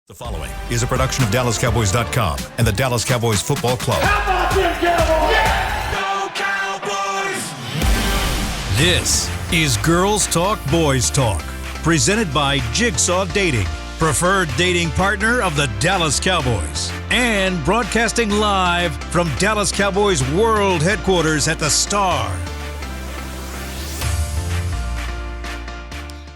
The following is a production of DallasCowboys.com and the Dallas Cowboys Football Club. How about them Cowboys? Yeah! Go Cowboys! This is Girls Talk, Boys Talk, presented by Jigsaw Dating, preferred dating partner of the Dallas Cowboys, and broadcasting live from Dallas Cowboys World Headquarters at the Star.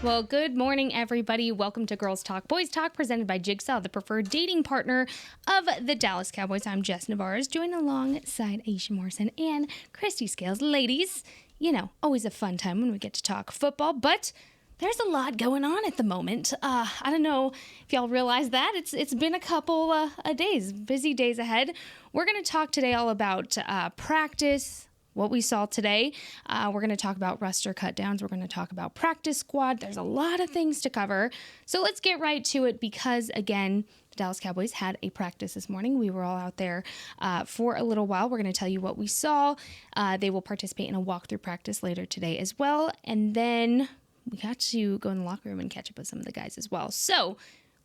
Well, good morning, everybody. Welcome to Girls Talk, Boys Talk, presented by Jigsaw, the preferred dating partner of the Dallas Cowboys. I'm Jess Navarez, joined alongside Aisha Morrison and Christy Scales. Ladies, you know, always a fun time when we get to talk football, but there's a lot going on at the moment. I don't know if y'all realize that. It's been a couple of days, busy days ahead. We're going to talk today all about practice, what we saw today. We're going to talk about roster cutdowns. We're going to talk about practice squad. There's a lot of things to cover. So let's get right to it because, again, the Dallas Cowboys had a practice this morning. We were all out there for a little while. We're going to tell you what we saw. They will participate in a walkthrough practice later today as well. And then we got to go in the locker room and catch up with some of the guys as well. So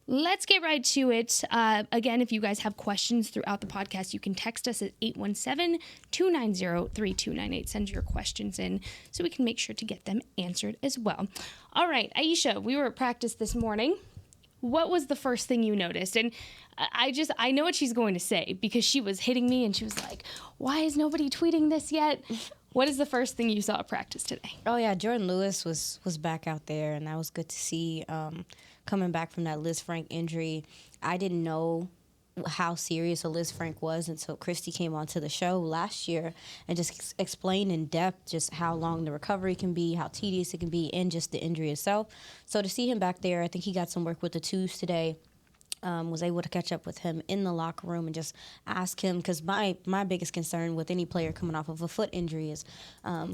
let's get right to it. Again, if you guys have questions throughout the podcast, you can text us at 817-290-3298. Send your questions in so we can make sure to get them answered as well. All right, Aisha, we were at practice this morning. What was the first thing you noticed? And I know what she's going to say because she was hitting me and she was like, why is nobody tweeting this yet? What is the first thing you saw at practice today? Oh, yeah, Jordan Lewis was back out there, and that was good to see. Coming back from that Liz Frank injury, I didn't know how serious a Liz Frank was until Christy came onto the show last year and just explained in depth just how long the recovery can be, how tedious it can be, and just the injury itself. So to see him back there, I think he got some work with the twos today. Was able to catch up with him in the locker room and just ask him, because my biggest concern with any player coming off of a foot injury is,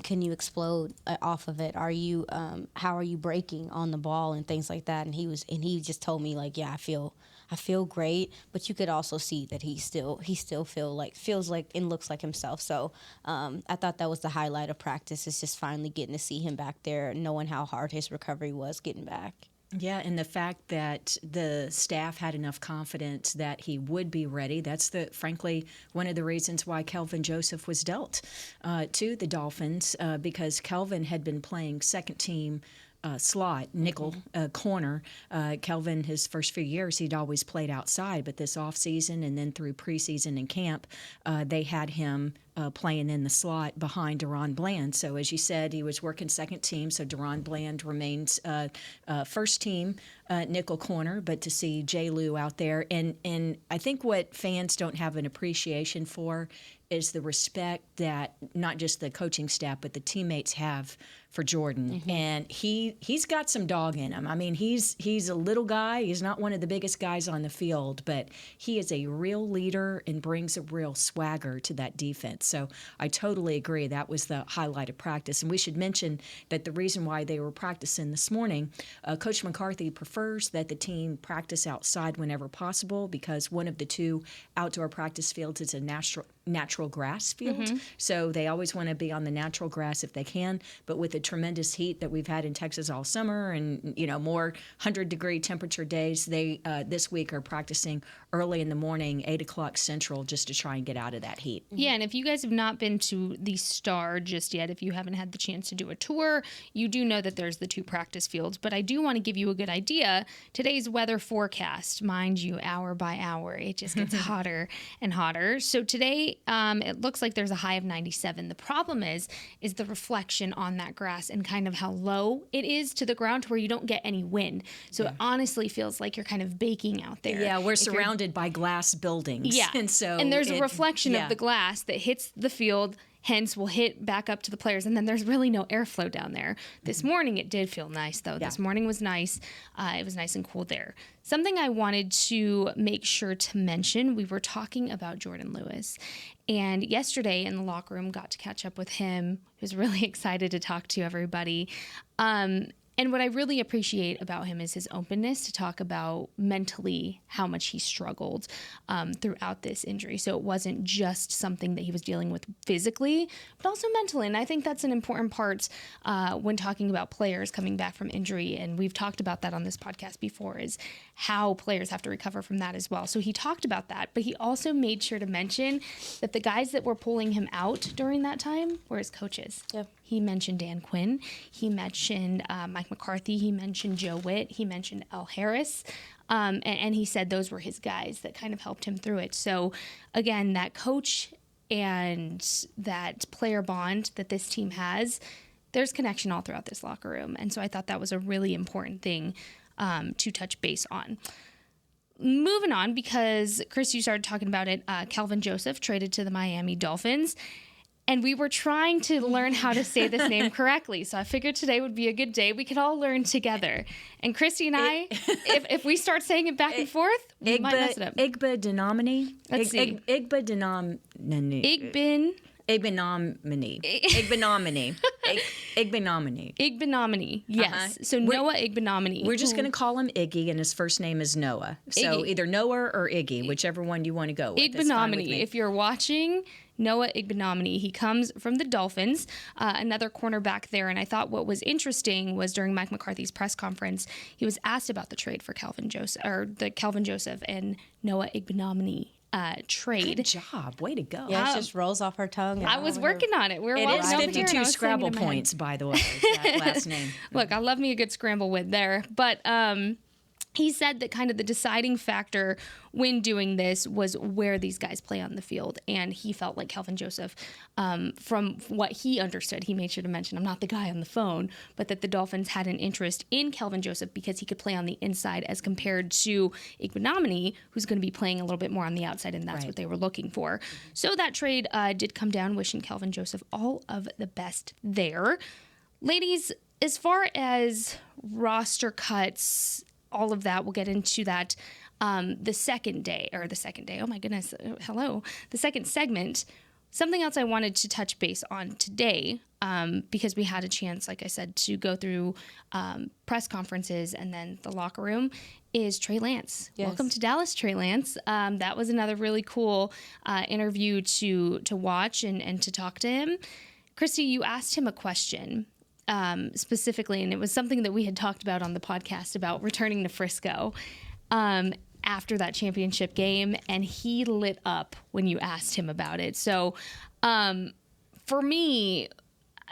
can you explode off of it? Are you how are you breaking on the ball and things like that? And he just told me, like, yeah, I feel great, but you could also see that he still feels like and looks like himself. So I thought that was the highlight of practice, is just finally getting to see him back there, knowing how hard his recovery was getting back. Yeah, and the fact that the staff had enough confidence that he would be ready, that's frankly one of the reasons why Kelvin Joseph was dealt to the Dolphins, because Kelvin had been playing second team slot, nickel, corner. Kelvin, his first few years, he'd always played outside, but this offseason and then through preseason and camp, they had him playing in the slot behind Deron Bland. So as you said, he was working second team, so Deron Bland remains first team nickel corner, but to see J. Lou out there, and I think what fans don't have an appreciation for is the respect that not just the coaching staff, but the teammates have for Jordan. Mm-hmm. And he's got some dog in him. I mean, he's a little guy. He's not one of the biggest guys on the field, but he is a real leader and brings a real swagger to that defense. So I totally agree. That was the highlight of practice. And we should mention that the reason why they were practicing this morning, Coach McCarthy prefers that the team practice outside whenever possible, because one of the two outdoor practice fields is a natural grass field. Mm-hmm. So they always want to be on the natural grass if they can. But with the tremendous heat that we've had in Texas all summer and, you know, more 100-degree temperature days, they this week are practicing early in the morning, 8 o'clock Central, just to try and get out of that heat. Yeah, and if you guys have not been to the Star just yet, if you haven't had the chance to do a tour, you do know that there's the two practice fields. But I do want to give you a good idea. Today's weather forecast, mind you, hour by hour, it just gets hotter and hotter. So today, it looks like there's a high of 97. The problem is the reflection on that grass and kind of how low it is to the ground to where you don't get any wind. So it honestly feels like you're kind of baking out there. Yeah, we're surrounded by glass buildings. Yeah, and there's a reflection of the glass that hits the field, hence will hit back up to the players, and then there's really no airflow down there. This morning it did feel nice, though. Yeah. This morning was nice. It was nice and cool there. Something I wanted to make sure to mention, we were talking about Jordan Lewis, and yesterday in the locker room got to catch up with him. He was really excited to talk to everybody. And what I really appreciate about him is his openness to talk about mentally how much he struggled throughout this injury. So it wasn't just something that he was dealing with physically, but also mentally. And I think that's an important part when talking about players coming back from injury. And we've talked about that on this podcast before, is how players have to recover from that as well. So he talked about that, but he also made sure to mention that the guys that were pulling him out during that time were his coaches. Yep. He mentioned Dan Quinn. He mentioned Mike McCarthy. He mentioned Joe Witt. He mentioned Al Harris. And he said those were his guys that kind of helped him through it. So, again, that coach and that player bond that this team has, there's connection all throughout this locker room. And so I thought that was a really important thing to touch base on. Moving on, because Chris, you started talking about it, Calvin Joseph traded to the Miami Dolphins. And we were trying to learn how to say this name correctly. So I figured today would be a good day. We could all learn together. And Christy and I, if we start saying it back and forth, we might mess it up. Igbenomini. Let's see. Igbenomini. Igbenomini. Igbenomini. Yes. So Noah Igbenomini. We're just going to call him Iggy, and his first name is Noah. So Iggy. either Noah or Iggy, whichever one you want to go with. That's fine with Igbenomini. me. If you're watching, Noah Igbenomini. He comes from the Dolphins, another cornerback there. And I thought what was interesting was during Mike McCarthy's press conference, he was asked about the trade for Calvin Joseph, or the Calvin Joseph and Noah Igbenomini trade. Good job. Way to go. Yeah, it just rolls off her tongue. I was working on it. We're It walking is over here and I 52 was Scrabble saying it in my head. points, by the way, that last name. Look, I love me a good scramble with there. But he said that kind of the deciding factor when doing this was where these guys play on the field. And he felt like Calvin Joseph, from what he understood, he made sure to mention, I'm not the guy on the phone, but that the Dolphins had an interest in Calvin Joseph because he could play on the inside as compared to Igbenomini, who's going to be playing a little bit more on the outside, and that's what they were looking for. So that trade did come down, wishing Calvin Joseph all of the best there. Ladies, as far as roster cuts, all of that, we'll get into that the second day, oh my goodness, hello, the second segment. Something else I wanted to touch base on today, because we had a chance, like I said, to go through press conferences and then the locker room, is Trey Lance. Yes. Welcome to Dallas, Trey Lance. That was another really cool interview to watch and to talk to him. Christy, you asked him a question specifically, and it was something that we had talked about on the podcast about returning to Frisco after that championship game, and he lit up when you asked him about it. So for me,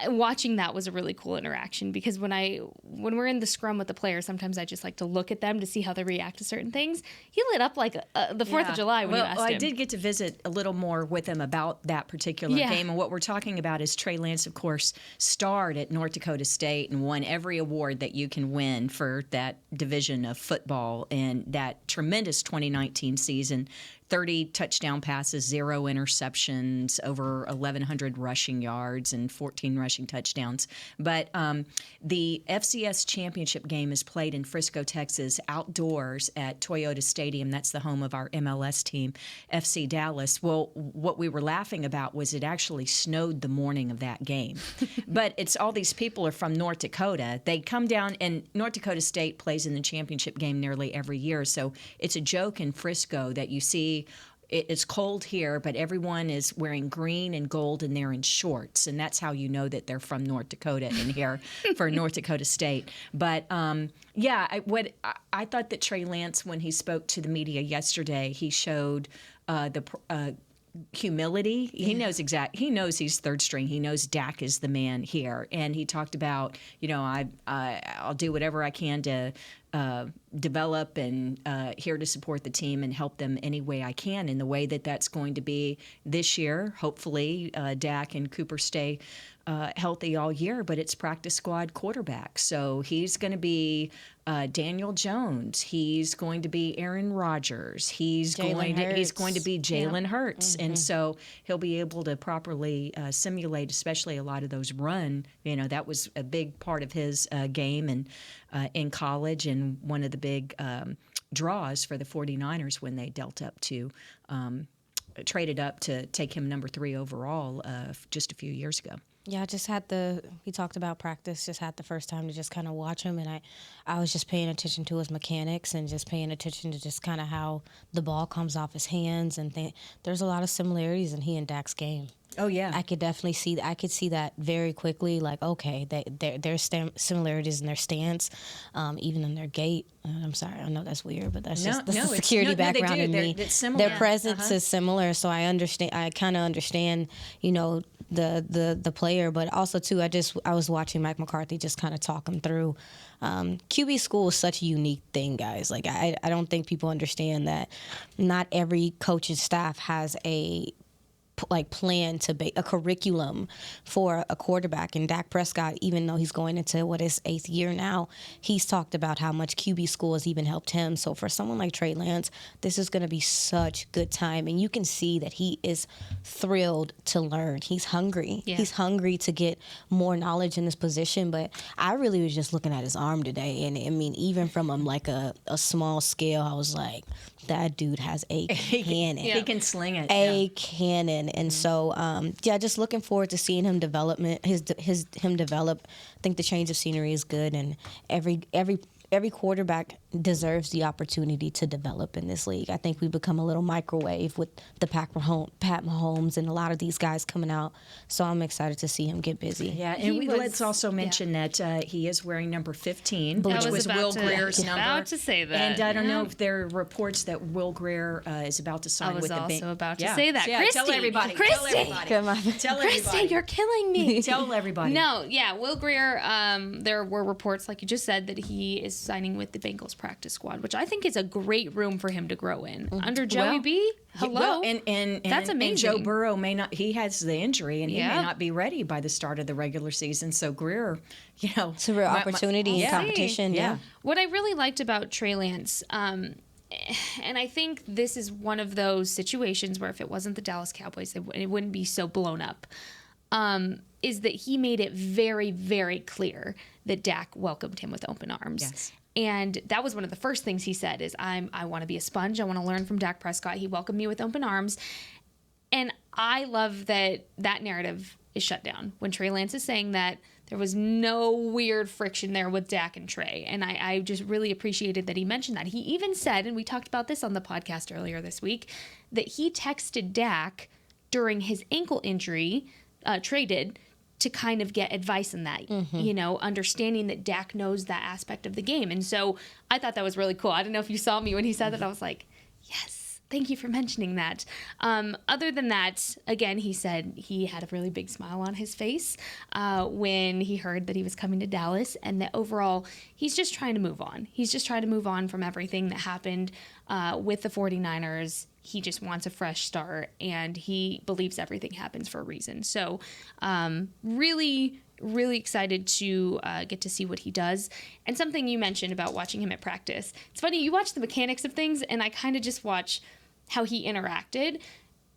watching that was a really cool interaction, because when we're in the scrum with the players, sometimes I just like to look at them to see how they react to certain things. He lit up like the 4th of July when you asked him. I did get to visit a little more with him about that particular game, and what we're talking about is Trey Lance, of course, starred at North Dakota State and won every award that you can win for that division of football, and that tremendous 2019 season. 30 touchdown passes, 0 interceptions, over 1,100 rushing yards, and 14 rushing touchdowns. But the FCS championship game is played in Frisco, Texas, outdoors at Toyota Stadium. That's the home of our MLS team, FC Dallas. Well, what we were laughing about was it actually snowed the morning of that game. But it's all these people are from North Dakota. They come down, and North Dakota State plays in the championship game nearly every year. So it's a joke in Frisco that you see it's cold here, but everyone is wearing green and gold, and they're in shorts, and that's how you know that they're from North Dakota in here for North Dakota State. But I thought that Trey Lance, when he spoke to the media yesterday, he showed the humility. He knows He knows he's third string. He knows Dak is the man here, and he talked about, I'll do whatever I can to develop and here to support the team and help them any way I can. In the way that's going to be this year, hopefully Dak and Cooper stay healthy all year, but it's practice squad quarterback. So he's going to be Daniel Jones. He's going to be Aaron Rodgers. He's going to be Jalen Hurts. Mm-hmm. And so he'll be able to properly simulate, especially a lot of those run. That was a big part of his game and in college, and one of the big draws for the 49ers when they traded up to take him number 3 overall just a few years ago. Yeah, I just had we talked about practice, just had the first time to just kind of watch him, and I was just paying attention to his mechanics and just paying attention to just kind of how the ball comes off his hands, and there's a lot of similarities in he and Dak's game. Oh, yeah. I could definitely see that very quickly, like, okay, there's similarities in their stance, even in their gait. I'm sorry, I know that's weird, but that's just the security background in me. It's similar. Their presence is similar, so I kind of understand, the player, but also too, I was watching Mike McCarthy just kind of talk him through. QB school is such a unique thing, guys. Like I don't think people understand that not every coach's staff has a plan to be a curriculum for a quarterback. And Dak Prescott, even though he's going into his 8th year now, he's talked about how much QB school has even helped him. So for someone like Trey Lance, this is going to be such good time. And you can see that he is thrilled to learn. He's hungry. Yeah. He's hungry to get more knowledge in this position. But I really was just looking at his arm today. And I mean, even from a small scale, I was like, that dude has a cannon. He can sling it. A cannon. And so, just looking forward to seeing him develop. I think the change of scenery is good, and every quarterback deserves the opportunity to develop in this league. I think we become a little microwave with the Pat Mahomes and a lot of these guys coming out. So I'm excited to see him get busy. Yeah, and let's also mention that he is wearing number 15, which was Will Greer's number. About to say that. And I don't know if there are reports that Will Greer is about to sign with the bank. I was also about to say that. Yeah, Christy, tell everybody. Tell everybody. Christy, you're killing me. Tell everybody. No, yeah, Will Greer, there were reports, like you just said, that he is signing with the Bengals practice squad, which I think is a great room for him to grow in. Under Joey B, hello. Well, and that's amazing. And Joe Burrow he has the injury, and he may not be ready by the start of the regular season. So Greer, it's a real opportunity and competition. Yeah. What I really liked about Trey Lance, and I think this is one of those situations where if it wasn't the Dallas Cowboys, it wouldn't be so blown up, is that he made it very, very clear that Dak welcomed him with open arms. Yes. And that was one of the first things he said is, I want to be a sponge. I want to learn from Dak Prescott. He welcomed me with open arms. And I love that narrative is shut down. When Trey Lance is saying that, there was no weird friction there with Dak and Trey. And I just really appreciated that he mentioned that. He even said, and we talked about this on the podcast earlier this week, that he texted Dak during his ankle injury, Trey did, to kind of get advice in that, understanding that Dak knows that aspect of the game. And so I thought that was really cool. I don't know if you saw me when he said that. I was like, yes, thank you for mentioning that. Other than that, again, he said he had a really big smile on his face when he heard that he was coming to Dallas, and that overall he's just trying to move on. He's just trying to move on from everything that happened with the 49ers. He just wants a fresh start, and he believes everything happens for a reason. So really, really excited to get to see what he does. And something you mentioned about watching him at practice. It's funny, you watch the mechanics of things, and I kind of just watch how he interacted.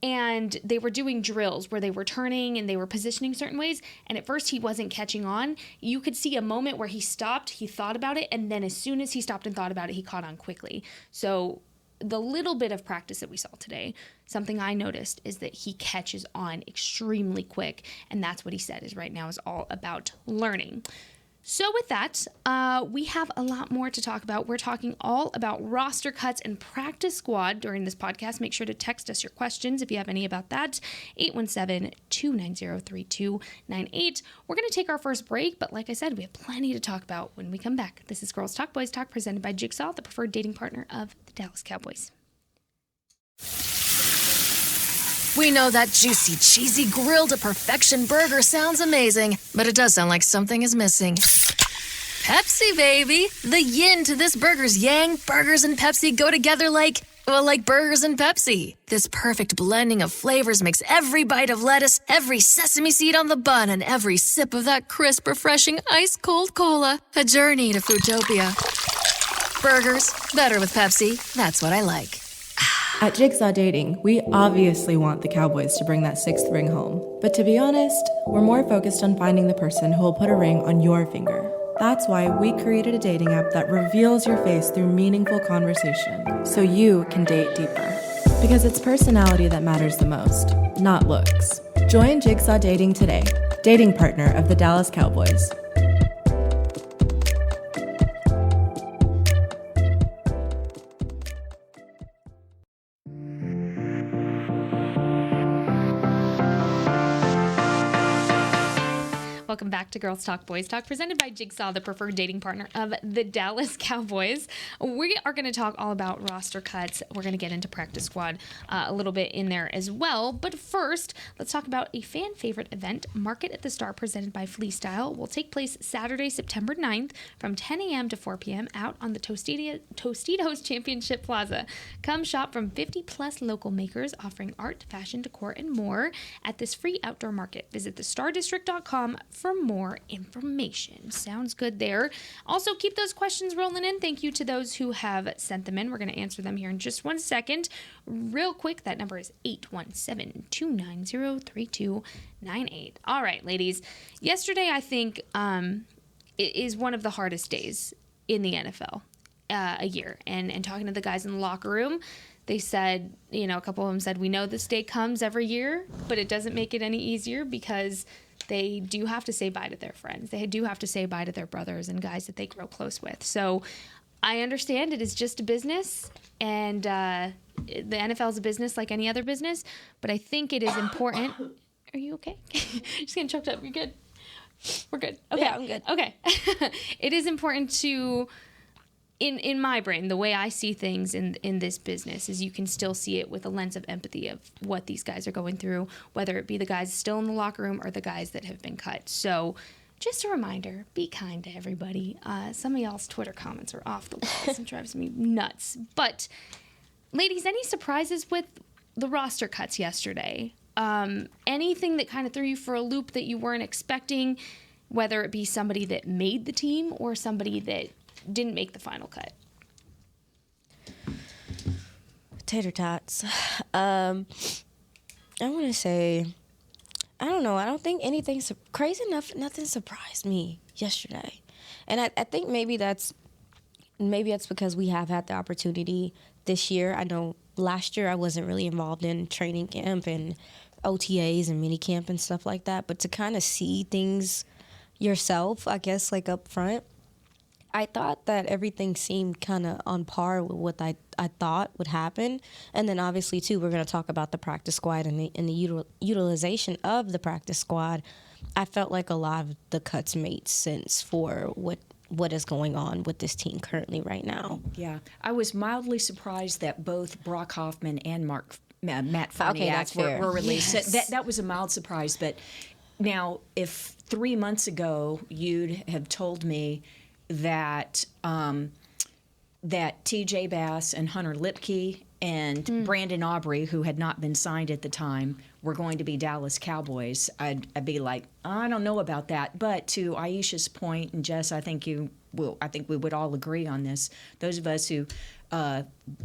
And they were doing drills where they were turning and they were positioning certain ways. And at first he wasn't catching on. You could see a moment where he stopped, he thought about it, and then as soon as he stopped and thought about it, he caught on quickly. So the little bit of practice that we saw today, something I noticed is that he catches on extremely quick. And that's what he said is right now is all about learning. So with that, we have a lot more to talk about. We're talking all about roster cuts and practice squad during this podcast. Make sure to text us your questions if you have any about that. 817-290-3298. We're going to take our first break, but like I said, we have plenty to talk about when we come back. This is Girls Talk, Boys Talk, presented by Jigsaw, the preferred dating partner of the Dallas Cowboys. We know that juicy, cheesy, grilled to perfection burger sounds amazing, but it does sound like something is missing. Pepsi, baby! The yin to this burger's yang. Burgers and Pepsi go together like burgers and Pepsi. This perfect blending of flavors makes every bite of lettuce, every sesame seed on the bun, and every sip of that crisp, refreshing, ice-cold cola a journey to Foodtopia. Burgers, better with Pepsi. That's what I like. At Jigsaw Dating, we obviously want the Cowboys to bring that 6th ring home. But to be honest, we're more focused on finding the person who will put a ring on your finger. That's why we created a dating app that reveals your face through meaningful conversation, so you can date deeper. Because it's personality that matters the most, not looks. Join Jigsaw Dating today, dating partner of the Dallas Cowboys. Welcome back to Girls Talk Boys Talk, presented by Jigsaw, the preferred dating partner of the Dallas Cowboys. We are going to talk all about roster cuts. We're going to get into practice squad a little bit in there as well. But first, let's talk about a fan favorite event, Market at the Star, presented by Fleestyle. Will take place Saturday, September 9th from 10 a.m. to 4 p.m. out on the Tostitos Championship Plaza. Come shop from 50-plus local makers offering art, fashion, decor, and more at this free outdoor market. Visit thestardistrict.com for more information. Sounds good there. Also, keep those questions rolling in. Thank you to those who have sent them in. We're going to answer them here in just 1 second. Real quick, that number is 817-290-3298. All right, ladies. Yesterday, I think, it is one of the hardest days in the NFL a year. And talking to the guys in the locker room, they said, a couple of them said, we know this day comes every year, but it doesn't make it any easier because they do have to say bye to their friends. They do have to say bye to their brothers and guys that they grow close with. So I understand it is just a business, and the NFL is a business like any other business, but I think it is important. Are you okay? Just getting choked up. You're good? We're good. Okay. Yeah, I'm good. Okay. It is important to... In my brain, the way I see things in this business is you can still see it with a lens of empathy of what these guys are going through, whether it be the guys still in the locker room or the guys that have been cut. So just a reminder, be kind to everybody. Some of y'all's Twitter comments are off the walls and drives me nuts. But, ladies, any surprises with the roster cuts yesterday? Anything that kind of threw you for a loop that you weren't expecting, whether it be somebody that made the team or somebody that didn't make the final cut? Tater tots. I want to say, I don't know. I don't think anything crazy enough. Nothing surprised me yesterday, and I think maybe that's because we have had the opportunity this year. I know last year I wasn't really involved in training camp and OTAs and mini camp and stuff like that, but to kind of see things yourself, I guess, like up front, I thought that everything seemed kind of on par with what I thought would happen. And then obviously, too, we're going to talk about the practice squad and the utilization of the practice squad. I felt like a lot of the cuts made sense for what is going on with this team currently right now. Yeah. I was mildly surprised that both Brock Hoffman and Matt Farniak were released. Yes. That was a mild surprise. But now, if 3 months ago you'd have told me that T.J. Bass and Hunter Lipke and Brandon Aubry, who had not been signed at the time, were going to be Dallas Cowboys, I'd be like, I don't know about that. But to Aisha's point, and Jess, I think we would all agree on this. Those of us who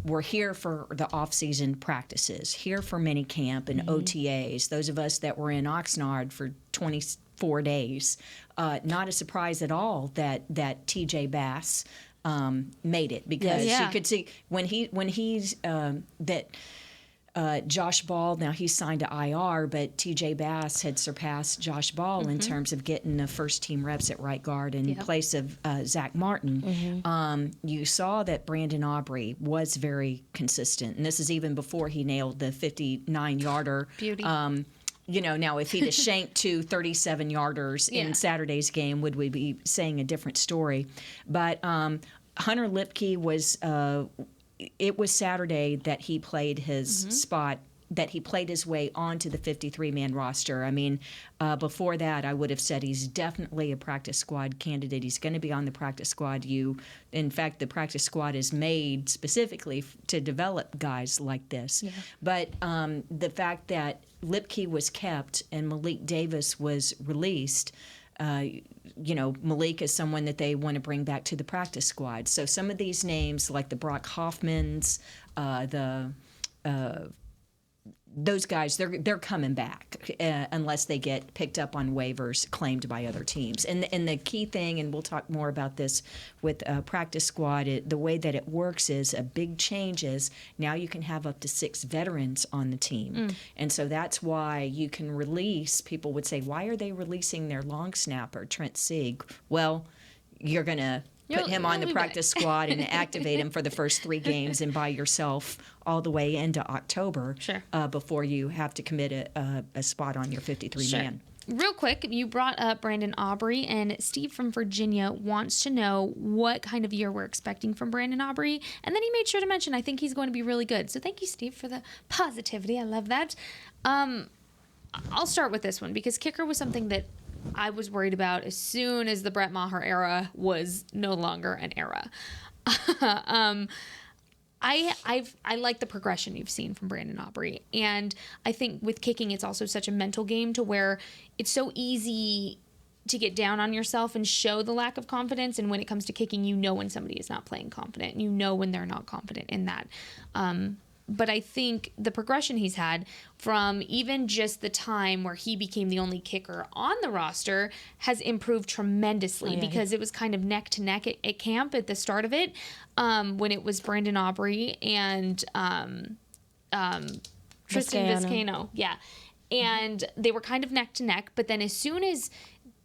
were here for the off-season practices, here for mini camp and OTAs, those of us that were in Oxnard for 24 days, not a surprise at all that T.J. Bass made it, because you could see when he's Josh Ball, now he's signed to IR, but T.J. Bass had surpassed Josh Ball in terms of getting the first team reps at right guard in place of Zach Martin. You saw that Brandon Aubry was very consistent, and this is even before he nailed the 59-yarder. Beauty. Now if he'd have shanked 2 37-yarders in Saturday's game, would we be saying a different story? But Hunter Lipke was it was Saturday that he played his spot, that he played his way onto the 53-man roster. I mean, before that, I would have said he's definitely a practice squad candidate. He's going to be on the practice squad. In fact, the practice squad is made specifically to develop guys like this. Yeah. But the fact that Lipke was kept and Malik Davis was released, Malik is someone that they want to bring back to the practice squad. So some of these names, like the Brock Hoffmans, those guys, they're coming back unless they get picked up on waivers claimed by other teams. And the key thing, and we'll talk more about this with practice squad, the way that it works is a big change is now you can have up to 6 veterans on the team. And so that's why you can release, people would say, why are they releasing their long snapper, Trent Sieg? Well, you're going to put him on the practice squad and activate him for the first 3 games and by yourself all the way into October before you have to commit a spot on your 53-man. Real quick, you brought up Brandon Aubry, and Steve from Virginia wants to know what kind of year we're expecting from Brandon Aubry. And then he made sure to mention, I think he's going to be really good. So thank you, Steve, for the positivity. I love that. I'll start with this one because kicker was something that I was worried about as soon as the Brett Maher era was no longer an era. I like the progression you've seen from Brandon Aubry. And I think with kicking, it's also such a mental game to where it's so easy to get down on yourself and show the lack of confidence. And when it comes to kicking, you know when somebody is not playing confident. You know when they're not confident in that. But I think the progression he's had from even just the time where he became the only kicker on the roster has improved tremendously because it was kind of neck to neck at camp at the start of it when it was Brandon Aubry and Tristan Vizcaino. Yeah. And they were kind of neck to neck. But then as soon as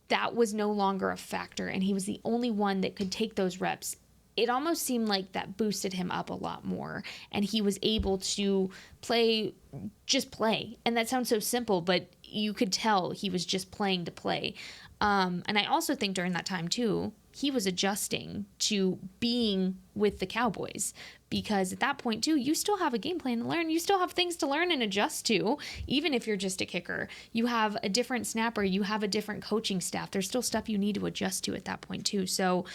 that was no longer a factor and he was the only one that could take those reps, it almost seemed like that boosted him up a lot more and he was able to play. And that sounds so simple, but you could tell he was just playing to play. And I also think during that time too, he was adjusting to being with the Cowboys because at that point too, you still have a game plan to learn. You still have things to learn and adjust to, even if you're just a kicker. You have a different snapper. You have a different coaching staff. There's still stuff you need to adjust to at that point too. So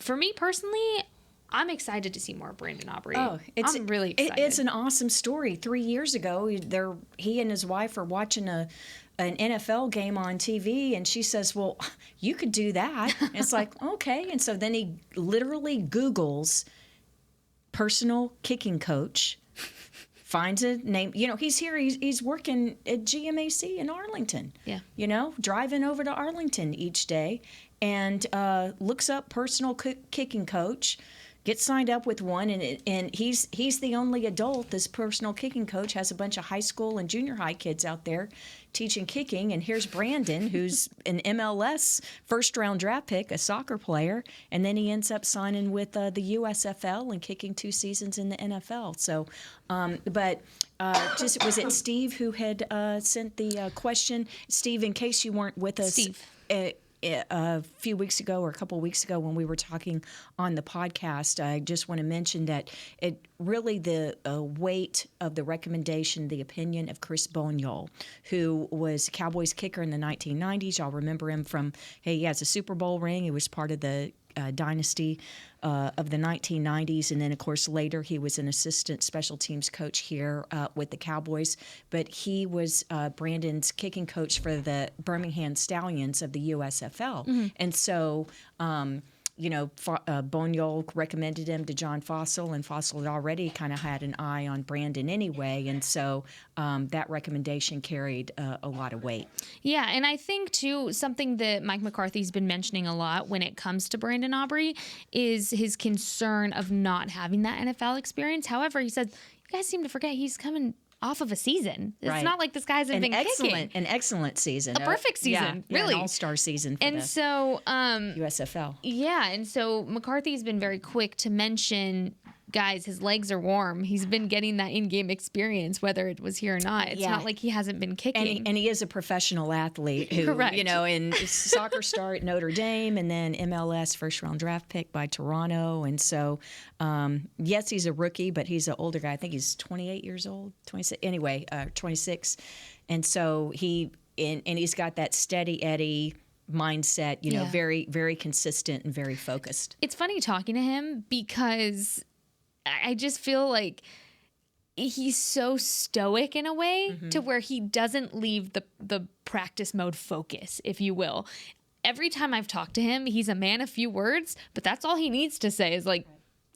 for me personally, I'm excited to see more of Brandon Aubry. I'm really excited. It's an awesome story. 3 years ago, he and his wife are watching an NFL game on TV, and she says, well, you could do that. And it's like, okay. And so then he literally Googles personal kicking coach, finds a name. He's here. He's working at GMAC in Arlington. Yeah. Driving over to Arlington each day and looks up personal kicking coach, gets signed up with one, and he's the only adult. This personal kicking coach has a bunch of high school and junior high kids out there teaching kicking. And here's Brandon, who's an MLS first-round draft pick, a soccer player, and then he ends up signing with the USFL and kicking 2 seasons in the NFL. So, was it Steve who had sent the question? Steve, in case you weren't with us, Steve. A few weeks ago or a couple of weeks ago when we were talking on the podcast, I just want to mention that it really the weight of the recommendation, the opinion of Chris Boniol, who was Cowboys kicker in the 1990s. Y'all remember him from, he has a Super Bowl ring. He was part of the dynasty of the 1990s. And then, of course, later he was an assistant special teams coach here with the Cowboys. But he was Brandon's kicking coach for the Birmingham Stallions of the USFL. Mm-hmm. And so, Boniol recommended him to John Fossil, and Fossil had already kind of had an eye on Brandon anyway. And so that recommendation carried a lot of weight. Yeah, and I think, too, something that Mike McCarthy's been mentioning a lot when it comes to Brandon Aubry is his concern of not having that NFL experience. However, he said, you guys seem to forget he's coming off of a season. It's not like this guy's been kicking. An excellent season. A perfect season, really. An all-star season for USFL. Yeah, and so McCarthy's been very quick to mention, guys, his legs are warm. He's been getting that in-game experience, whether it was here or not. It's not like he hasn't been kicking. And he is a professional athlete who, in soccer star at Notre Dame and then MLS first-round draft pick by Toronto. And so, yes, he's a rookie, but he's an older guy. I think he's 28 years old, 26. Anyway, 26. And so he's got that steady Eddie mindset, very, very consistent and very focused. It's funny talking to him because I just feel like he's so stoic in a way to where he doesn't leave the practice mode focus, if you will. Every time I've talked to him, he's a man of few words, but that's all he needs to say is like,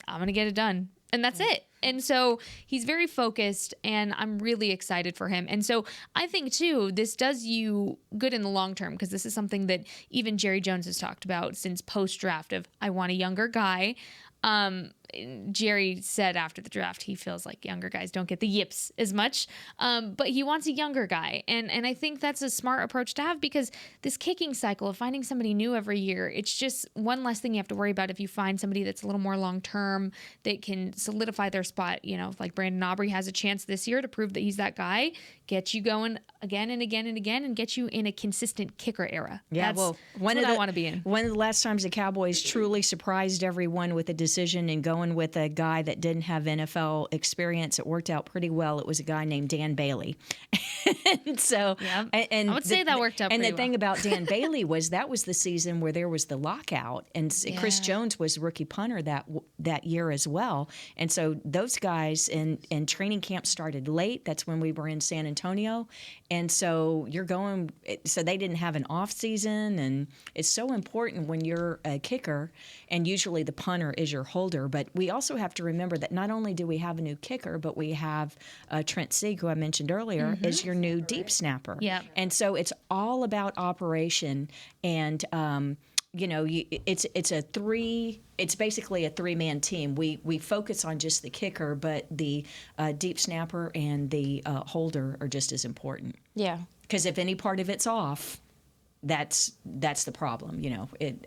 I'm going to get it done. And that's it. And so he's very focused, and I'm really excited for him. And so I think, too, this does you good in the long term, because this is something that even Jerry Jones has talked about since post-draft of, I want a younger guy. Jerry said after the draft he feels like younger guys don't get the yips as much, but he wants a younger guy. And I think that's a smart approach to have, because this kicking cycle of finding somebody new every year, it's just one less thing you have to worry about if you find somebody that's a little more long-term that can solidify their spot. You know, like Brandon Aubry has a chance this year to prove that he's that guy, get you going again and again and again, and get you in a consistent kicker era. Yeah, that's what I want to be in. One of the last times the Cowboys truly surprised everyone with a decision and going with a guy that didn't have NFL experience, it worked out pretty well. It was a guy named Dan Bailey. And so, and I would say that worked out And pretty the thing about Dan Bailey was that was the season where there was the lockout, and Chris Jones was rookie punter that year as well. And so those guys and training camp started late. That's when we were in San Antonio. And so so they didn't have an off season, and it's so important when you're a kicker, and usually the punter is your holder. But we also have to remember that not only do we have a new kicker, but we have Trent Sieg, who I mentioned earlier, is your new deep snapper. Yep. And so it's all about operation, and it's basically a three-man team. We focus on just the kicker, but the deep snapper and the holder are just as important. Yeah. Because if any part of it's off, that's the problem.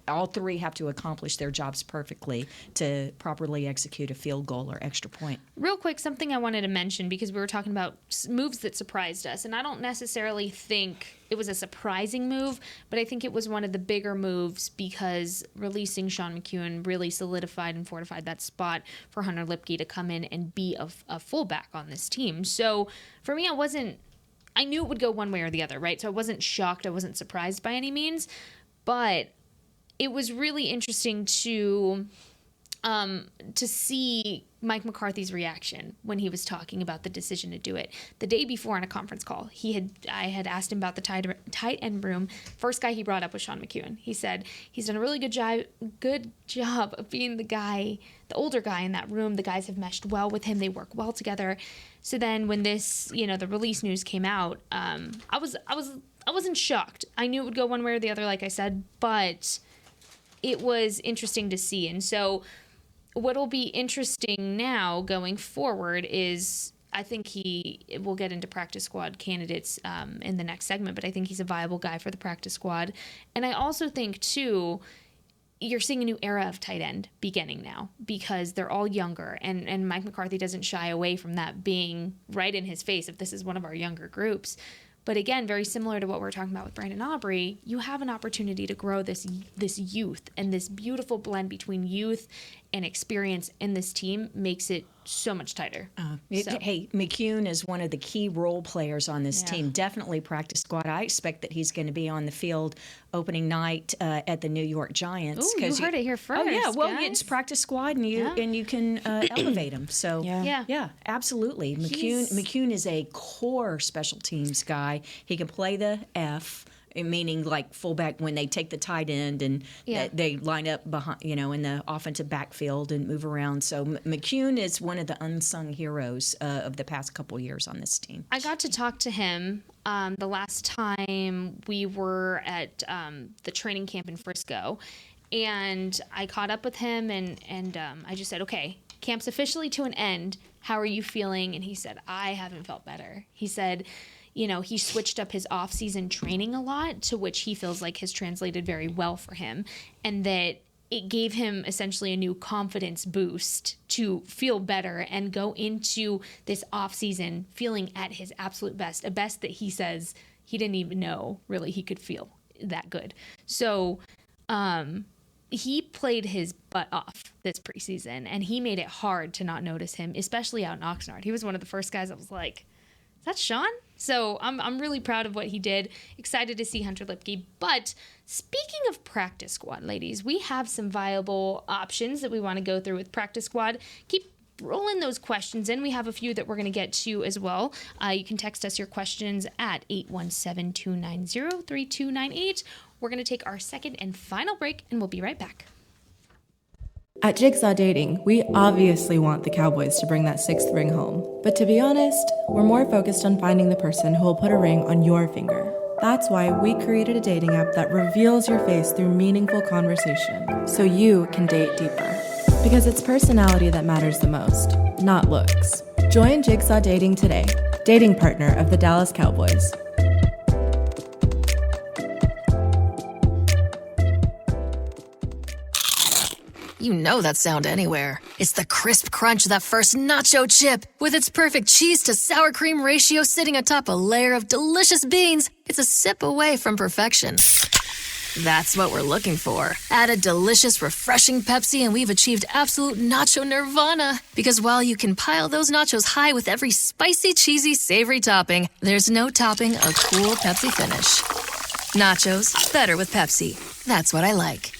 All three have to accomplish their jobs perfectly to properly execute a field goal or extra point. Real quick, something I wanted to mention, because we were talking about moves that surprised us, and I don't necessarily think it was a surprising move, but I think it was one of the bigger moves, because releasing Sean McEwen really solidified and fortified that spot for Hunter Lipke to come in and be a fullback on this team. So for me, I knew it would go one way or the other, right? So I wasn't shocked. I wasn't surprised by any means. But it was really interesting to see Mike McCarthy's reaction when he was talking about the decision to do it. The day before on a conference call, I had asked him about the tight end room. First guy he brought up was Sean McEwen. He said he's done a really good job of being the older guy in that room. The guys have meshed well with him. They work well together. So then when this, the release news came out, I wasn't shocked. I knew it would go one way or the other, like I said, but it was interesting to see. And so what'll be interesting now going forward is, I think we'll get into practice squad candidates in the next segment, but I think he's a viable guy for the practice squad. And I also think, too, you're seeing a new era of tight end beginning now, because they're all younger, and Mike McCarthy doesn't shy away from that being right in his face if this is one of our younger groups. But again, very similar to what we're talking about with Brandon Aubry, you have an opportunity to grow this youth, and this beautiful blend between youth and experience in this team makes it so much tighter. Hey, McEwen is one of the key role players on this team. Definitely practice squad. I expect that he's going to be on the field opening night at the New York Giants. Ooh, you heard it here first. Oh yeah, well, guys. it's practice squad, and you can elevate him. So yeah, absolutely. McEwen is a core special teams guy. He can play the F, meaning like fullback when they take the tight end and they line up behind, in the offensive backfield and move around. So McEwen is one of the unsung heroes of the past couple years on this team. I got to talk to him the last time we were at the training camp in Frisco, and I caught up with him, and I just said, okay, camp's officially to an end. How are you feeling? And he said, I haven't felt better. He said, he switched up his off-season training a lot, to which he feels like has translated very well for him, and that it gave him essentially a new confidence boost to feel better and go into this off-season feeling at his absolute best, a best that he says he didn't even know really he could feel that good. So he played his butt off this preseason, and he made it hard to not notice him, especially out in Oxnard. He was one of the first guys that was like, is that Sean? So I'm really proud of what he did. Excited to see Hunter Lipke. But speaking of practice squad, ladies, we have some viable options that we want to go through with practice squad. Keep rolling those questions in. We have a few that we're going to get to as well. You can text us your questions at 817-290-3298. We're going to take our second and final break, and we'll be right back. At Jigsaw Dating, we obviously want the Cowboys to bring that sixth ring home. But to be honest, we're more focused on finding the person who will put a ring on your finger. That's why we created a dating app that reveals your face through meaningful conversation, so you can date deeper. Because it's personality that matters the most, not looks. Join Jigsaw Dating today, dating partner of the Dallas Cowboys. You know that sound anywhere. It's the crisp crunch of that first nacho chip. With its perfect cheese to sour cream ratio sitting atop a layer of delicious beans, it's a sip away from perfection. That's what we're looking for. Add a delicious, refreshing Pepsi and we've achieved absolute nacho nirvana. Because while you can pile those nachos high with every spicy, cheesy, savory topping, there's no topping a cool Pepsi finish. Nachos, better with Pepsi. That's what I like.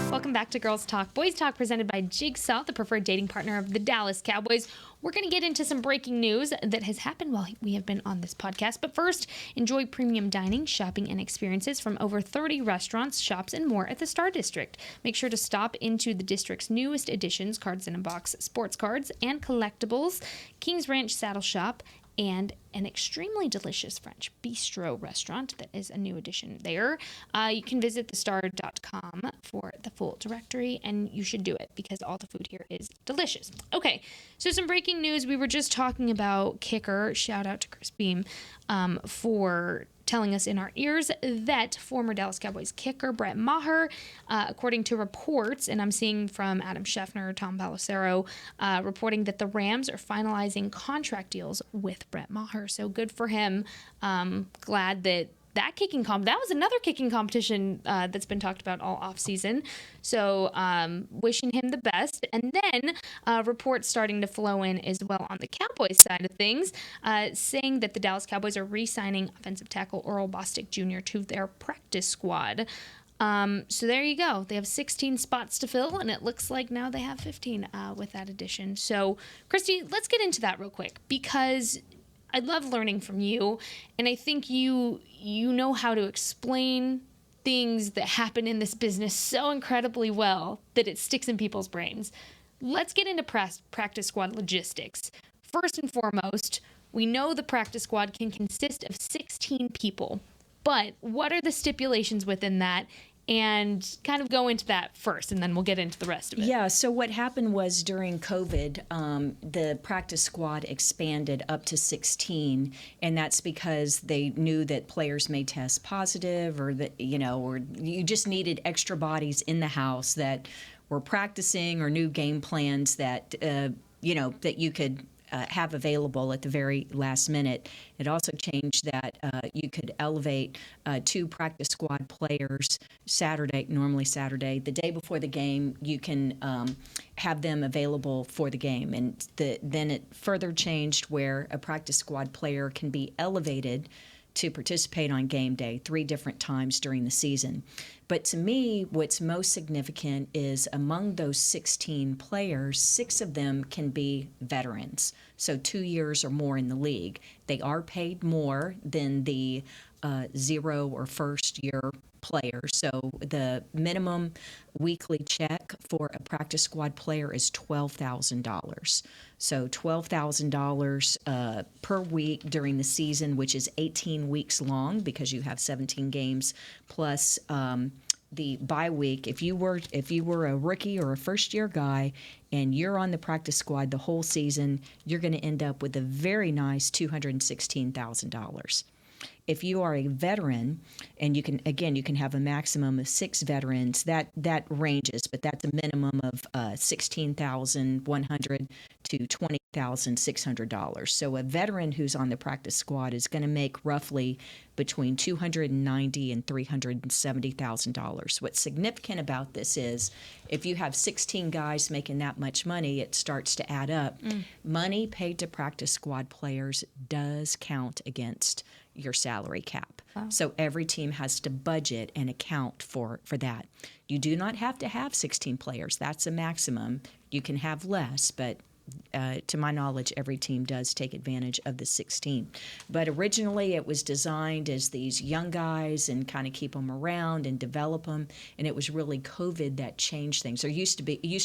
Welcome back to Girls Talk Boys Talk, presented by Jigsaw, the preferred dating partner of the Dallas Cowboys. We're going to get into some breaking news that has happened while we have been on this podcast. But first, enjoy premium dining, shopping, and experiences from over 30 restaurants, shops, and more at the Star District. Make sure to stop into the district's newest additions, Cards in a Box, sports cards, and collectibles, King's Ranch Saddle Shop, and an extremely delicious French bistro restaurant that is a new addition there. You can visit thestar.com for the full directory, and you should do it because all the food here is delicious. Okay, so some breaking news. We were just talking about kicker. Shout out to Chris Beam for telling us in our ears that former Dallas Cowboys kicker Brett Maher, according to reports, and I'm seeing from Adam Scheffner, Tom Balacero, reporting that the Rams are finalizing contract deals with Brett Maher. So good for him. Glad that that was another kicking competition that's been talked about all offseason. So wishing him the best. And then reports starting to flow in as well on the Cowboys side of things, saying that the Dallas Cowboys are re-signing offensive tackle Earl Bostic Jr. to their practice squad. So there you go. They have 16 spots to fill, and it looks like now they have 15 with that addition. So, Christy, let's get into that real quick, because I love learning from you, and I think you know how to explain things that happen in this business so incredibly well that it sticks in people's brains. Let's get into practice squad logistics. First and foremost, we know the practice squad can consist of 16 people, but what are the stipulations within that? And kind of go into that first, and then we'll get into the rest of it. Yeah, so what happened was during COVID, the practice squad expanded up to 16, and that's because they knew that players may test positive, or that, or you just needed extra bodies in the house that were practicing, or new game plans that, that you could have available at the very last minute. It also changed that you could elevate 2 practice squad players normally Saturday. The day before the game, you can have them available for the game. And then it further changed where a practice squad player can be elevated to participate on game day 3 different times during the season. But to me, what's most significant is among those 16 players, 6 of them can be veterans, so 2 years or more in the league. They are paid more than the 0 or first year players. So the minimum weekly check for a practice squad player is $12,000. So $12,000 per week during the season, which is 18 weeks long because you have 17 games plus the bye week. If you were a rookie or a first year guy and you're on the practice squad the whole season, you're going to end up with a very nice $216,000. If you are a veteran, and you can have a maximum of 6 veterans, that ranges, but that's a minimum of $16,100 to $20,600. So a veteran who's on the practice squad is going to make roughly between $290,000 and $370,000. What's significant about this is if you have 16 guys making that much money, it starts to add up. Money paid to practice squad players does count against your salary cap. Wow. So every team has to budget and account for that. You do not have to have 16 players. That's a maximum. You can have less, but to my knowledge, every team does take advantage of the 16. But originally, it was designed as these young guys and kind of keep them around and develop them. And it was really COVID that changed things. It used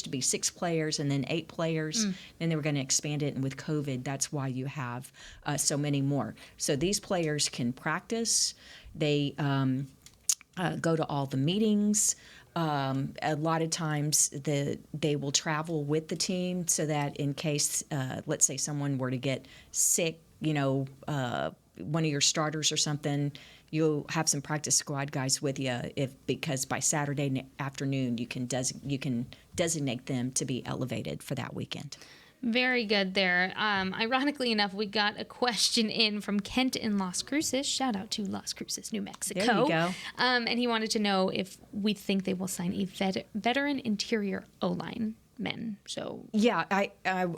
to be 6 players and then 8 players. Then they were going to expand it, and with COVID, that's why you have so many more. So these players can practice. They go to all the meetings. A lot of times they will travel with the team so that in case, let's say someone were to get sick, one of your starters or something, you'll have some practice squad guys with you because by Saturday afternoon you can designate them to be elevated for that weekend. Very good there. Ironically enough, we got a question in from Kent in Las Cruces. Shout out to Las Cruces, New Mexico. There you go. And he wanted to know if we think they will sign a veteran interior O-line men. So yeah, I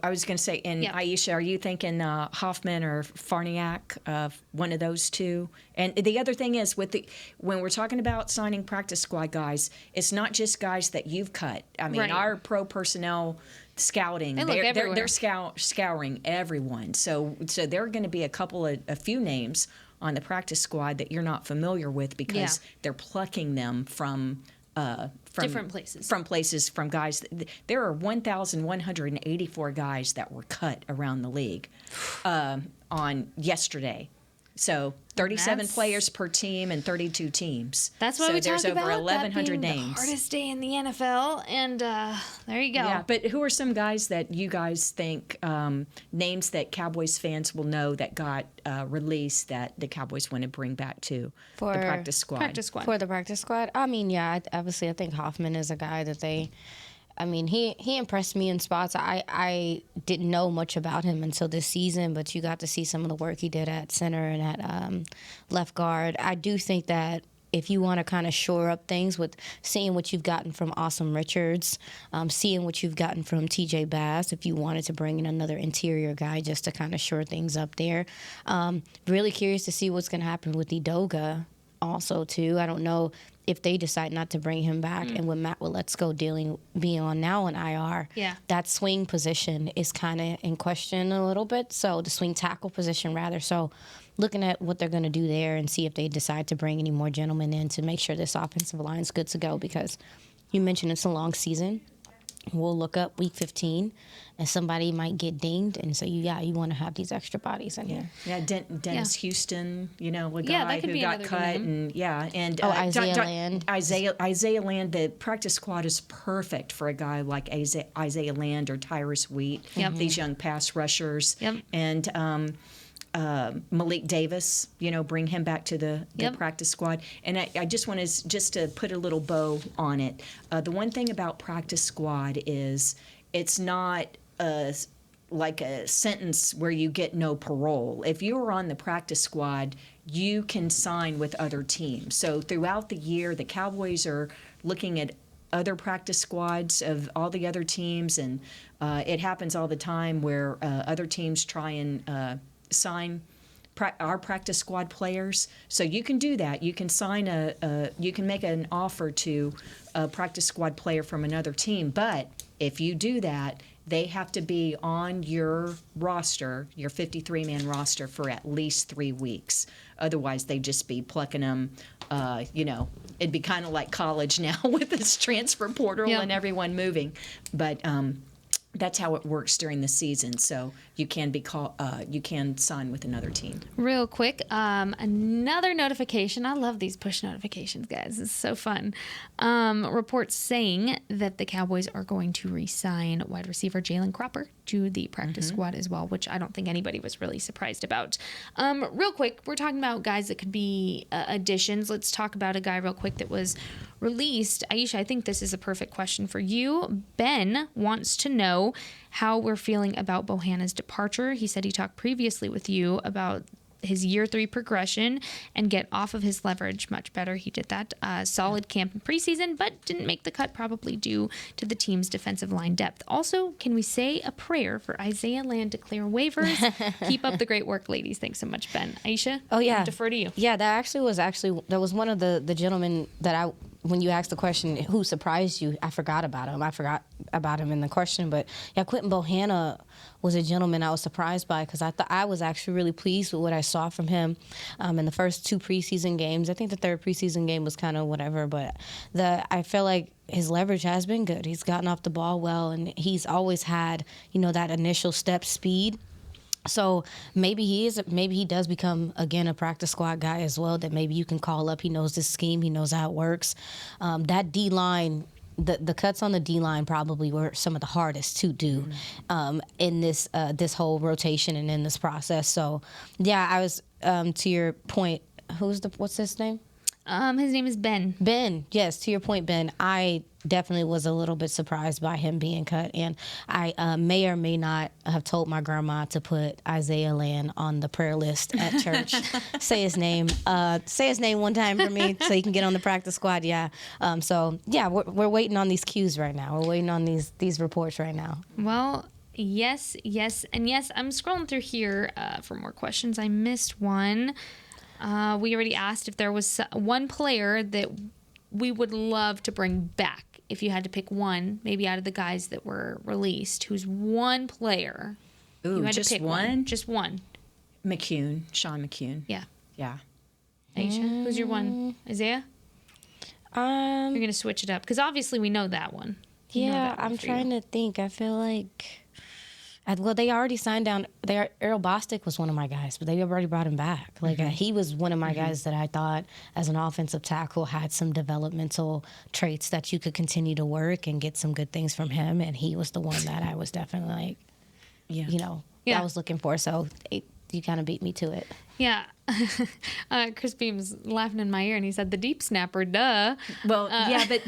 was going to say, and yeah. Aisha, are you thinking Hoffman or Farniak, one of those two? And the other thing is when we're talking about signing practice squad guys, it's not just guys that you've cut. I mean, Right. Our pro personnel scouting, they're scouring everyone. So there are going to be a few names on the practice squad that you're not familiar with because they're plucking them from different places. From guys. There are 1,184 guys that were cut around the league on yesterday. So 37 players per team and 32 teams. That's why so we there's talk over about 1,100 that being names. the hardest day in the NFL, and there you go. Yeah, but who are some guys that you guys think names that Cowboys fans will know that got released that the Cowboys want to bring back to the practice squad? For the practice squad, I mean, yeah, obviously, I think Hoffman is a guy that they. I mean, he impressed me in spots. I didn't know much about him until this season, but you got to see some of the work he did at center and at left guard. I do think that if you want to kind of shore up things with seeing what you've gotten from Awesome Richards, seeing what you've gotten from TJ Bass, if you wanted to bring in another interior guy just to kind of shore things up there. Really curious to see what's going to happen with Edoga also, too. I don't know if they decide not to bring him back, and with Matt Let's Go being on now on IR, that swing position is kind of in question a little bit. So the swing tackle position, rather. So looking at what they're going to do there and see if they decide to bring any more gentlemen in to make sure this offensive line is good to go, because you mentioned it's a long season. We'll look up week 15, and somebody might get dinged, and so you want to have these extra bodies in here. Yeah, Dennis Houston, a guy could who be got another cut, good name. and Isaiah Land. Isaiah Land. The practice squad is perfect for a guy like Isaiah Land or Tyrus Wheat. Yep. These young pass rushers. Yep. And Malik Davis, bring him back to the practice squad. And I just want to put a little bow on it. The one thing about practice squad is it's not like a sentence where you get no parole. If you are on the practice squad, you can sign with other teams. So throughout the year, the Cowboys are looking at other practice squads of all the other teams, and it happens all the time where other teams try and sign our practice squad players. So you can do that. You can sign you can make an offer to a practice squad player from another team. But if you do that, they have to be on your roster, your 53-man roster, for at least 3 weeks. Otherwise, they'd just be plucking them. It'd be kind of like college now with this transfer portal and everyone moving. But that's how it works during the season. So you can you can sign with another team. Real quick, another notification. I love these push notifications, guys. It's so fun. Reports saying that the Cowboys are going to re-sign wide receiver Jalen Cropper to the practice squad as well, which I don't think anybody was really surprised about. Real quick, we're talking about guys that could be additions. Let's talk about a guy real quick that was released. Aisha, I think this is a perfect question for you. Ben wants to know how we're feeling about Bohanna's departure. He said he talked previously with you about his year 3 progression and get off of his leverage much better. He did that. Solid camp in preseason, but didn't make the cut, probably due to the team's defensive line depth. Also, can we say a prayer for Isaiah Land to clear waivers? Keep up the great work, ladies. Thanks so much, Ben. Aisha? Oh, yeah. I'll defer to you. Yeah, that was one of the gentlemen that when you asked the question, who surprised you, I forgot about him. I forgot about him in the question. But, yeah, Quentin Bohanna was a gentleman I was surprised by because I thought I was actually really pleased with what I saw from him in the first 2 preseason games. I think the 3rd preseason game was kind of whatever, but I feel like his leverage has been good. He's gotten off the ball well, and he's always had, that initial step speed. So maybe he does become, again, a practice squad guy as well, that maybe you can call up. He knows this scheme. He knows how it works. That D-line, the cuts on the D-line probably were some of the hardest to do in this whole rotation and in this process. So, yeah, I was, to your point, what's his name? His name is Ben. Ben, yes, to your point, Ben, I definitely was a little bit surprised by him being cut. And I may or may not have told my grandma to put Isaiah Land on the prayer list at church. Say his name one time for me so he can get on the practice squad, yeah. So, yeah, we're waiting on these cues right now. We're waiting on these reports right now. Well, yes, and yes. I'm scrolling through here for more questions. I missed one. We already asked if there was one player that we would love to bring back. If you had to pick one, maybe out of the guys that were released, who's one player? Ooh, you had just to pick one? Just one. McEwen, Sean McEwen. Yeah. Yeah. Aisha, who's your one? Isaiah? You're going to switch it up. Because obviously we know that one. Yeah, I'm trying to think. I feel like... Well, they already signed down. Errol Bostic was one of my guys, but they already brought him back. Like he was one of my guys that I thought, as an offensive tackle, had some developmental traits that you could continue to work and get some good things from him. And he was the one that I was definitely I was looking for. So you kind of beat me to it. Yeah. Chris Beam's laughing in my ear, and he said, the deep snapper, duh. Well, yeah, but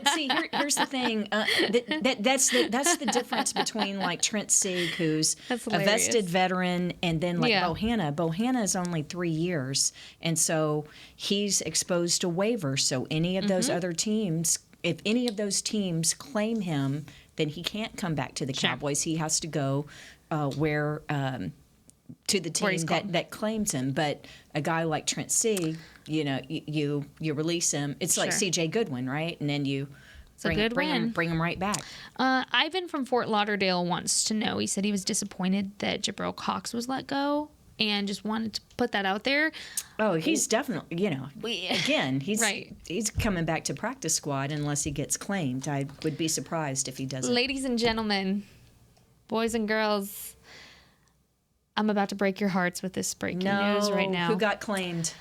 see, here's the thing. That's the difference between, like, Trent Sieg, who's a vested veteran, and then, like, Bohanna. Bohanna is only 3 years, and so he's exposed to waivers. So any of those other teams, if any of those teams claim him, then he can't come back to the Cowboys. He has to go to the team that claims him. But a guy like Trent Sieg, you release him. It's like C.J. Goodwin, right? And then you bring him right back. Ivan from Fort Lauderdale wants to know. He said he was disappointed that Jabril Cox was let go and just wanted to put that out there. Oh, he's definitely, again, he's coming back to practice squad unless he gets claimed. I would be surprised if he doesn't. Ladies and gentlemen, boys and girls, I'm about to break your hearts with this breaking news right now. Who got claimed?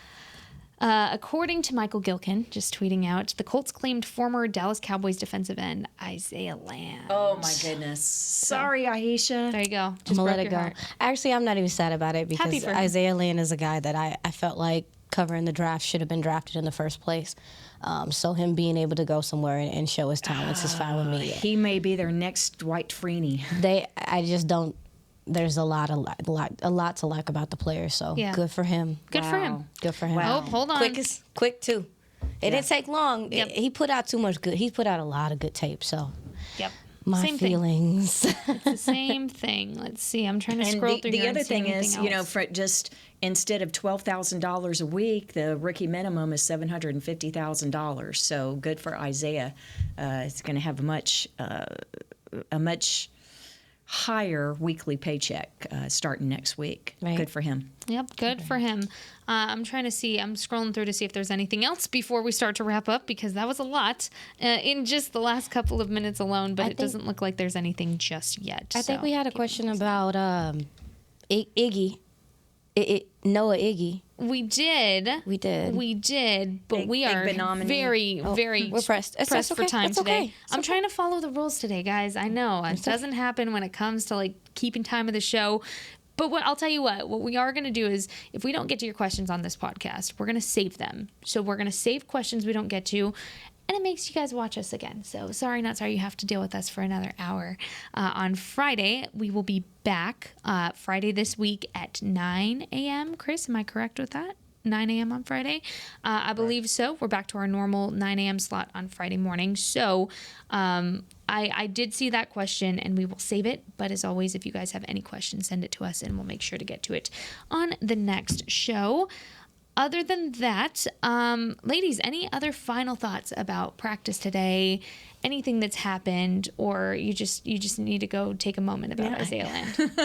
According to Michael Gilkin, just tweeting out, the Colts claimed former Dallas Cowboys defensive end Isaiah Land. Oh, my goodness. Sorry, Aisha. There you go. Just let it go. Actually, I'm not even sad about it because Isaiah Land is a guy that I felt like covering the draft should have been drafted in the first place. So him being able to go somewhere and show his talents is fine with me. He may be their next Dwight Freeney. I just don't. There's a lot to like about the player. So good for him. Good for him. Good for him. Wow. Oh, hold on. Quick too. It didn't take long. Yep. He put out too much good. He put out a lot of good tape. So my same feelings. It's the same thing. Let's see. I'm trying to scroll through here. The other and see thing is, else. for just instead of $12,000 a week, the rookie minimum is $750,000. So good for Isaiah. It's going to have a much higher weekly paycheck starting next week. Right. Good for him. Yep, good for him. I'm trying to see. I'm scrolling through to see if there's anything else before we start to wrap up, because that was a lot in just the last couple of minutes alone, but it doesn't look like there's anything just yet. I think we had a question about Iggy. Noah Iggy. We did, but we are very, very we're pressed for time today. Okay. I'm trying to follow the rules today, guys. I know it doesn't happen when it comes to like keeping time of the show. But I'll tell you what we are going to do is, if we don't get to your questions on this podcast, we're going to save them. So we're going to save questions we don't get to, and it makes you guys watch us again. So sorry, not sorry, you have to deal with us for another hour. On Friday, we will be back Friday this week at 9 a.m. Chris, am I correct with that? 9 a.m. on Friday? I believe so. We're back to our normal 9 a.m. slot on Friday morning. So I did see that question, and we will save it. But as always, if you guys have any questions, send it to us, and we'll make sure to get to it on the next show. Other than that, ladies, any other final thoughts about practice today? Anything that's happened, or you just need to go take a moment about Isaiah Land?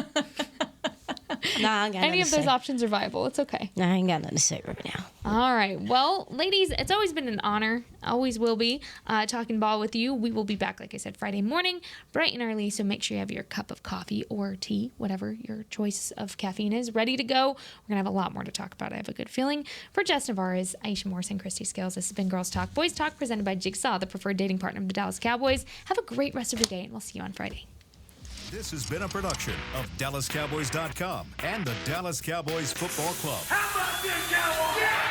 Nah, I got Any of those options are viable. It's okay. Nah, I ain't got nothing to say right now. All right. Well, ladies, it's always been an honor. Always will be talking ball with you. We will be back, like I said, Friday morning, bright and early. So make sure you have your cup of coffee or tea, whatever your choice of caffeine is, ready to go. We're going to have a lot more to talk about. I have a good feeling. For Jess Navarez, Aisha Morrison, Christy Scales, this has been Girls Talk, Boys Talk, presented by Jigsaw, the preferred dating partner of the Dallas Cowboys. Have a great rest of your day, and we'll see you on Friday. This has been a production of DallasCowboys.com and the Dallas Cowboys Football Club. How about this, Cowboys? Yeah!